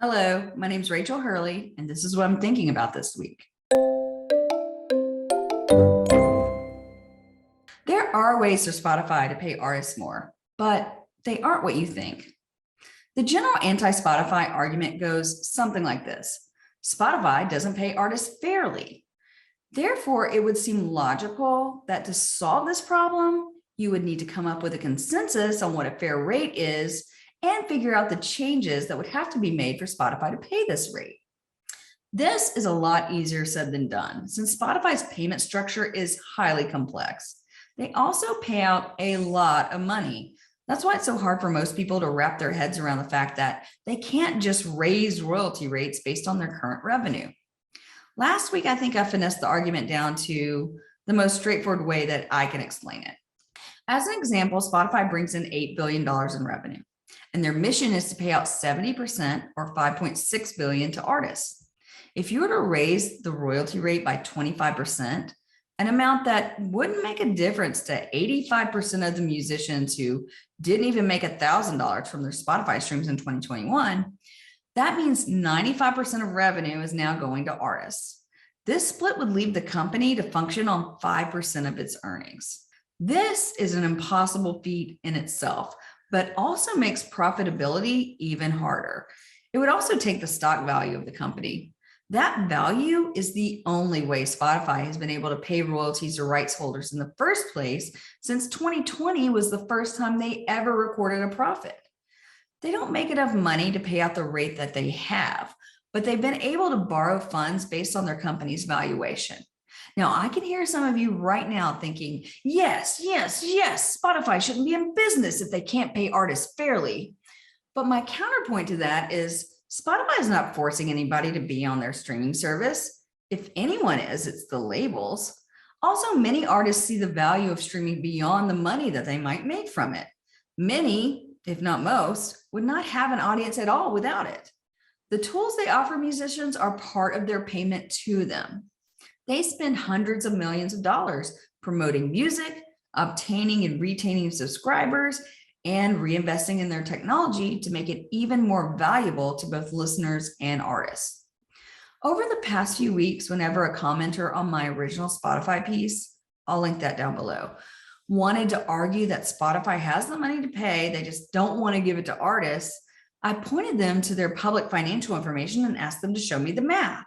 Hello, my name is Rachel Hurley, and this is what I'm thinking about this week. There are ways for Spotify to pay artists more, but they aren't what you think. The general anti-Spotify argument goes something like this. Spotify doesn't pay artists fairly. Therefore, it would seem logical that to solve this problem, you would need to come up with a consensus on what a fair rate is and figure out the changes that would have to be made for Spotify to pay this rate. This is a lot easier said than done, since Spotify's payment structure is highly complex. They also pay out a lot of money. That's why it's so hard for most people to wrap their heads around the fact that they can't just raise royalty rates based on their current revenue. Last week, I think I finessed the argument down to the most straightforward way that I can explain it. As an example, Spotify brings in $8 billion in revenue, and their mission is to pay out 70% or $5.6 billion to artists. If you were to raise the royalty rate by 25%, an amount that wouldn't make a difference to 85% of the musicians who didn't even make $1,000 from their Spotify streams in 2021, that means 95% of revenue is now going to artists. This split would leave the company to function on 5% of its earnings. This is an impossible feat in itself, but also makes profitability even harder. It would also take the stock value of the company. That value is the only way Spotify has been able to pay royalties to rights holders in the first place, since 2020 was the first time they ever recorded a profit. They don't make enough money to pay out the rate that they have, but they've been able to borrow funds based on their company's valuation. Now, I can hear some of you right now thinking, yes, Spotify shouldn't be in business if they can't pay artists fairly. But my counterpoint to that is Spotify is not forcing anybody to be on their streaming service. If anyone is, it's the labels. Also, many artists see the value of streaming beyond the money that they might make from it. Many, if not most, would not have an audience at all without it. The tools they offer musicians are part of their payment to them. They spend hundreds of millions of dollars promoting music, obtaining and retaining subscribers, and reinvesting in their technology to make it even more valuable to both listeners and artists. Over the past few weeks, whenever a commenter on my original Spotify piece, I'll link that down below, wanted to argue that Spotify has the money to pay, they just don't want to give it to artists, I pointed them to their public financial information and asked them to show me the math.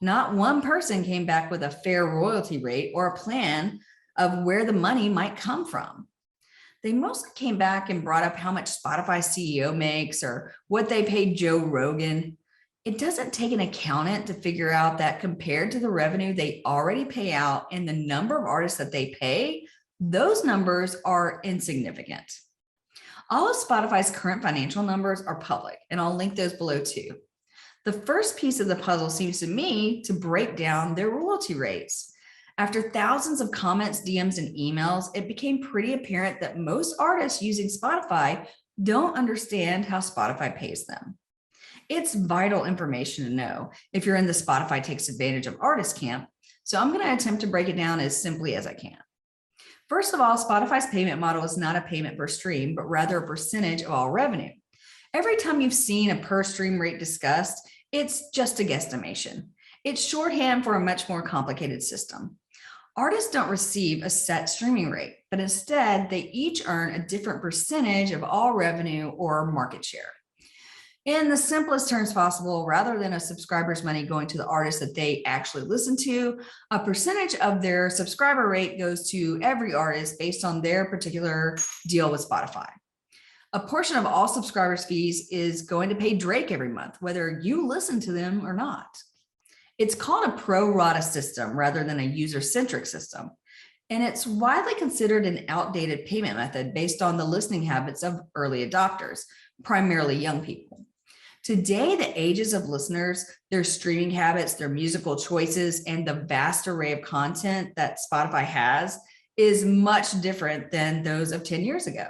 Not one person came back with a fair royalty rate or a plan of where the money might come from. They mostly came back and brought up how much Spotify's CEO makes or what they paid Joe Rogan. It doesn't take an accountant to figure out that compared to the revenue they already pay out and the number of artists that they pay, those numbers are insignificant. All of Spotify's current financial numbers are public, and I'll link those below too. The first piece of the puzzle seems to me to break down their royalty rates. After thousands of comments, DMs, and emails, it became pretty apparent that most artists using Spotify don't understand how Spotify pays them. It's vital information to know if you're in the Spotify takes advantage of artists camp, so I'm going to attempt to break it down as simply as I can. First of all, Spotify's payment model is not a payment per stream, but rather a percentage of all revenue. Every time you've seen a per stream rate discussed, it's just a guesstimation. It's shorthand for a much more complicated system. Artists don't receive a set streaming rate, but instead they each earn a different percentage of all revenue or market share. In the simplest terms possible, rather than a subscriber's money going to the artist that they actually listen to, a percentage of their subscriber rate goes to every artist based on their particular deal with Spotify. A portion of all subscribers' fees is going to pay Drake every month, whether you listen to them or not. It's called a pro rata system rather than a user-centric system, and it's widely considered an outdated payment method based on the listening habits of early adopters, primarily young people. Today, the ages of listeners, their streaming habits, their musical choices, and the vast array of content that Spotify has is much different than those of 10 years ago.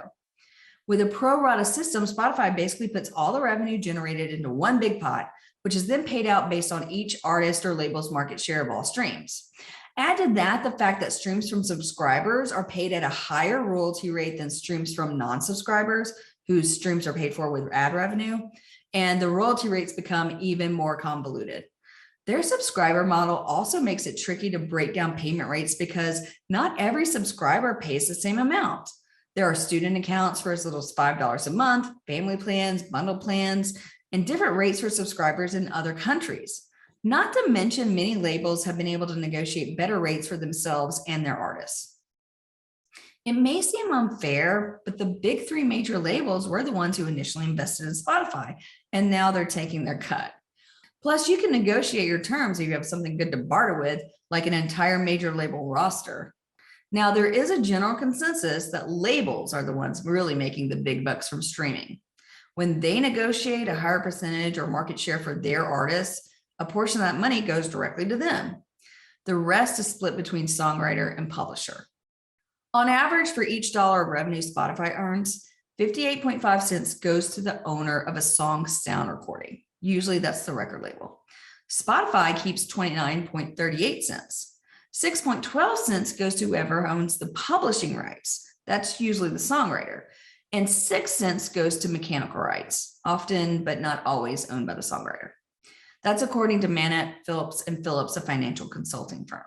With a pro rata system, Spotify basically puts all the revenue generated into one big pot, which is then paid out based on each artist or label's market share of all streams. Add to that the fact that streams from subscribers are paid at a higher royalty rate than streams from non-subscribers, whose streams are paid for with ad revenue. and the royalty rates become even more convoluted. Their subscriber model also makes it tricky to break down payment rates because not every subscriber pays the same amount. There are student accounts for as little as $5 a month, family plans, bundle plans, and different rates for subscribers in other countries. Not to mention, many labels have been able to negotiate better rates for themselves and their artists. It may seem unfair, but the big three major labels were the ones who initially invested in Spotify, and now they're taking their cut. Plus, you can negotiate your terms if you have something good to barter with, like an entire major label roster. Now, there is a general consensus that labels are the ones really making the big bucks from streaming. When they negotiate a higher percentage or market share for their artists, a portion of that money goes directly to them. The rest is split between songwriter and publisher. On average, for each dollar of revenue Spotify earns, 58.5 cents goes to the owner of a song's sound recording. Usually that's the record label. Spotify keeps 29.38 cents. 6.12 cents goes to whoever owns the publishing rights. That's usually the songwriter. And 6 cents goes to mechanical rights, often but not always owned by the songwriter. That's according to Manette, Phillips & Phillips, a financial consulting firm.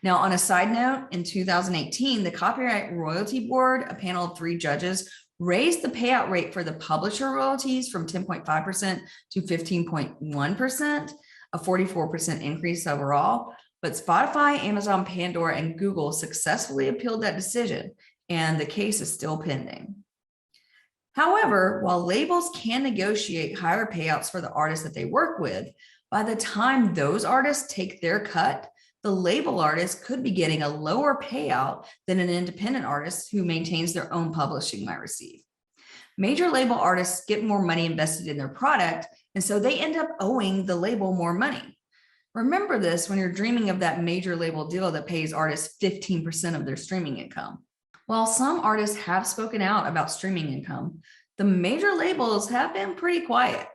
Now, on a side note, in 2018, the Copyright Royalty Board, a panel of 3 judges, raised the payout rate for the publisher royalties from 10.5% to 15.1%, a 44% increase overall. But Spotify, Amazon, Pandora, and Google successfully appealed that decision, and the case is still pending. However, while labels can negotiate higher payouts for the artists that they work with, by the time those artists take their cut, the label artist could be getting a lower payout than an independent artist who maintains their own publishing might receive. Major label artists get more money invested in their product, and so they end up owing the label more money. Remember this when you're dreaming of that major label deal that pays artists 15% of their streaming income. While some artists have spoken out about streaming income, the major labels have been pretty quiet.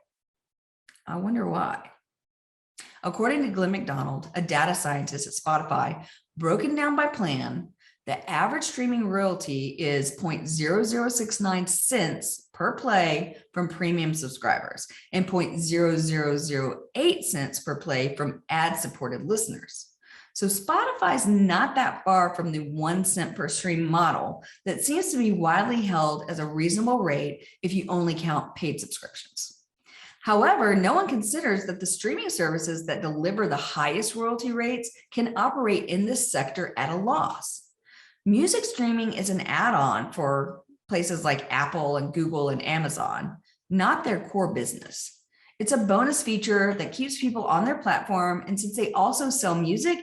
I wonder why. According to Glenn McDonald, a data scientist at Spotify, broken down by plan, the average streaming royalty is 0.0069 cents per play from premium subscribers and 0.0008 cents per play from ad-supported listeners. So Spotify's not that far from the 1 cent per stream model that seems to be widely held as a reasonable rate if you only count paid subscriptions. However, no one considers that the streaming services that deliver the highest royalty rates can operate in this sector at a loss. Music streaming is an add-on for places like Apple and Google and Amazon, not their core business. It's a bonus feature that keeps people on their platform, and since they also sell music,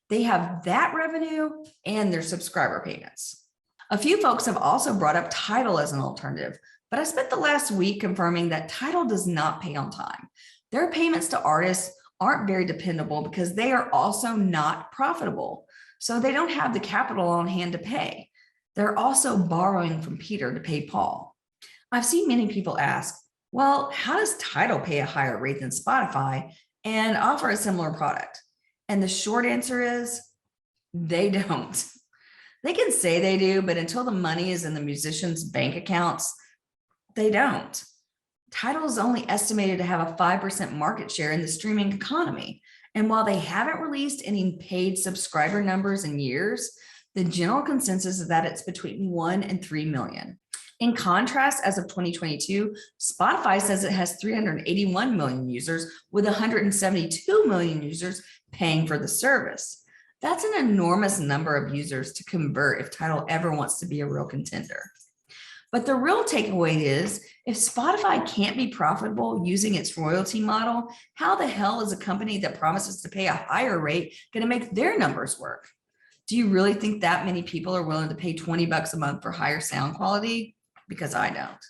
they have that revenue and their subscriber payments. A few folks have also brought up Tidal as an alternative, but I spent the last week confirming that Tidal does not pay on time. Their payments to artists aren't very dependable because they are also not profitable. So they don't have the capital on hand to pay. They're also borrowing from Peter to pay Paul. I've seen many people ask, well, how does Tidal pay a higher rate than Spotify and offer a similar product? And the short answer is they don't. They can say they do, but until the money is in the musicians' bank accounts, they don't. Tidal is only estimated to have a 5% market share in the streaming economy. And while they haven't released any paid subscriber numbers in years, the general consensus is that it's between 1 and 3 million. In contrast, as of 2022, Spotify says it has 381 million users with 172 million users paying for the service. That's an enormous number of users to convert if Tidal ever wants to be a real contender. But the real takeaway is, if Spotify can't be profitable using its royalty model, how the hell is a company that promises to pay a higher rate going to make their numbers work? Do you really think that many people are willing to pay $20 a month for higher sound quality? Because I don't.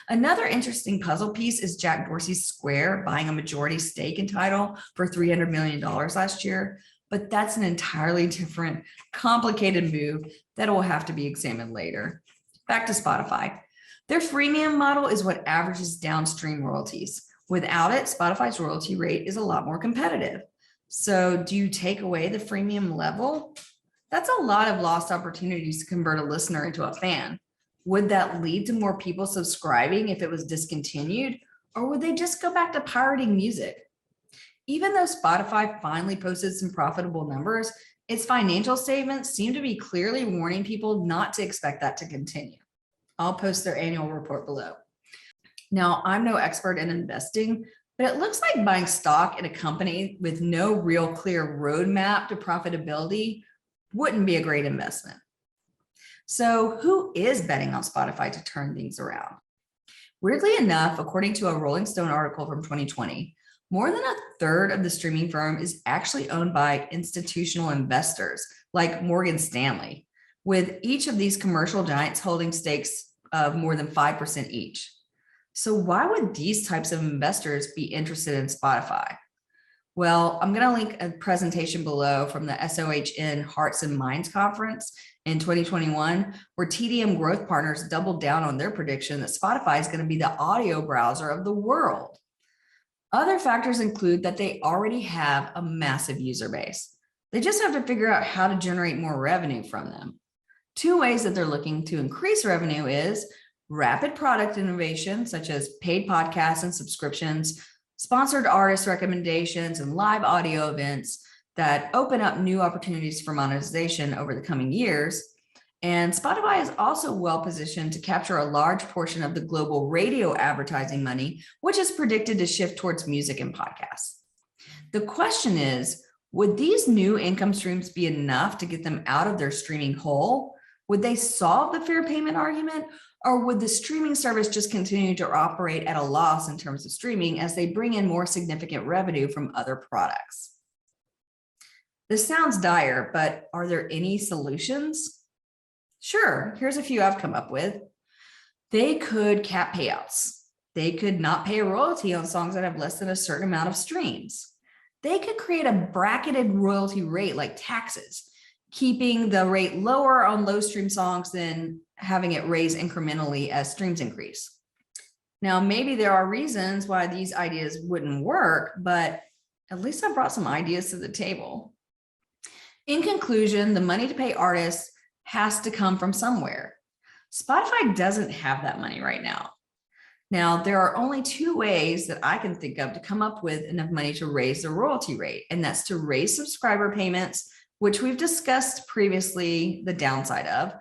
Another interesting puzzle piece is Jack Dorsey's Square buying a majority stake in Tidal for $300 million last year, but that's an entirely different, complicated move that will have to be examined later. Back to Spotify. Their freemium model is what averages downstream royalties. Without it, Spotify's royalty rate is a lot more competitive. So do you take away the freemium level? That's a lot of lost opportunities to convert a listener into a fan. Would that lead to more people subscribing if it was discontinued? Or would they just go back to pirating music? Even though Spotify finally posted some profitable numbers, its financial statements seem to be clearly warning people not to expect that to continue. I'll post their annual report below. Now, I'm no expert in investing, but it looks like buying stock in a company with no real clear roadmap to profitability wouldn't be a great investment. So, who is betting on Spotify to turn things around? Weirdly enough, according to a Rolling Stone article from 2020, more than a third of the streaming firm is actually owned by institutional investors like Morgan Stanley, with each of these commercial giants holding stakes of more than 5% each. So why would these types of investors be interested in Spotify? Well, I'm going to link a presentation below from the SOHN Hearts and Minds Conference in 2021, where TDM Growth Partners doubled down on their prediction that Spotify is going to be the audio browser of the world. Other factors include that they already have a massive user base. They just have to figure out how to generate more revenue from them. Two ways that they're looking to increase revenue is rapid product innovation, such as paid podcasts and subscriptions, sponsored artist recommendations, and live audio events that open up new opportunities for monetization over the coming years. And Spotify is also well positioned to capture a large portion of the global radio advertising money, which is predicted to shift towards music and podcasts. The question is, would these new income streams be enough to get them out of their streaming hole? Would they solve the fair payment argument? Or would the streaming service just continue to operate at a loss in terms of streaming as they bring in more significant revenue from other products? This sounds dire, but are there any solutions? Sure, here's a few I've come up with. They could cap payouts. They could not pay a royalty on songs that have less than a certain amount of streams. They could create a bracketed royalty rate like taxes, keeping the rate lower on low stream songs than having it raise incrementally as streams increase. Now, maybe there are reasons why these ideas wouldn't work, but at least I brought some ideas to the table. In conclusion, the money to pay artists has to come from somewhere. Spotify doesn't have that money right now. Now, there are only two ways that I can think of to come up with enough money to raise the royalty rate, and that's to raise subscriber payments, which we've discussed previously the downside of,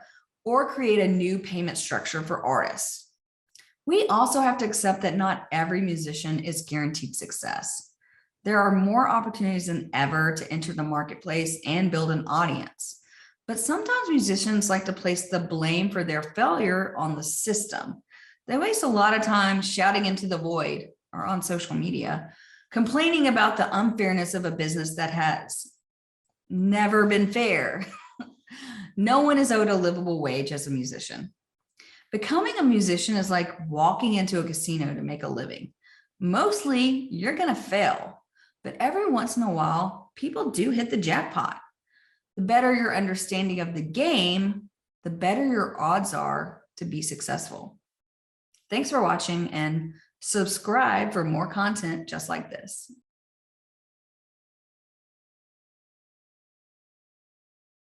or create a new payment structure for artists. We also have to accept that not every musician is guaranteed success. There are more opportunities than ever to enter the marketplace and build an audience. But sometimes musicians like to place the blame for their failure on the system. They waste a lot of time shouting into the void or on social media, complaining about the unfairness of a business that has never been fair. No one is owed a livable wage as a musician. Becoming a musician is like walking into a casino to make a living. Mostly, you're going to fail, but every once in a while, people do hit the jackpot. The better your understanding of the game, the better your odds are to be successful. Thanks for watching and subscribe for more content just like this.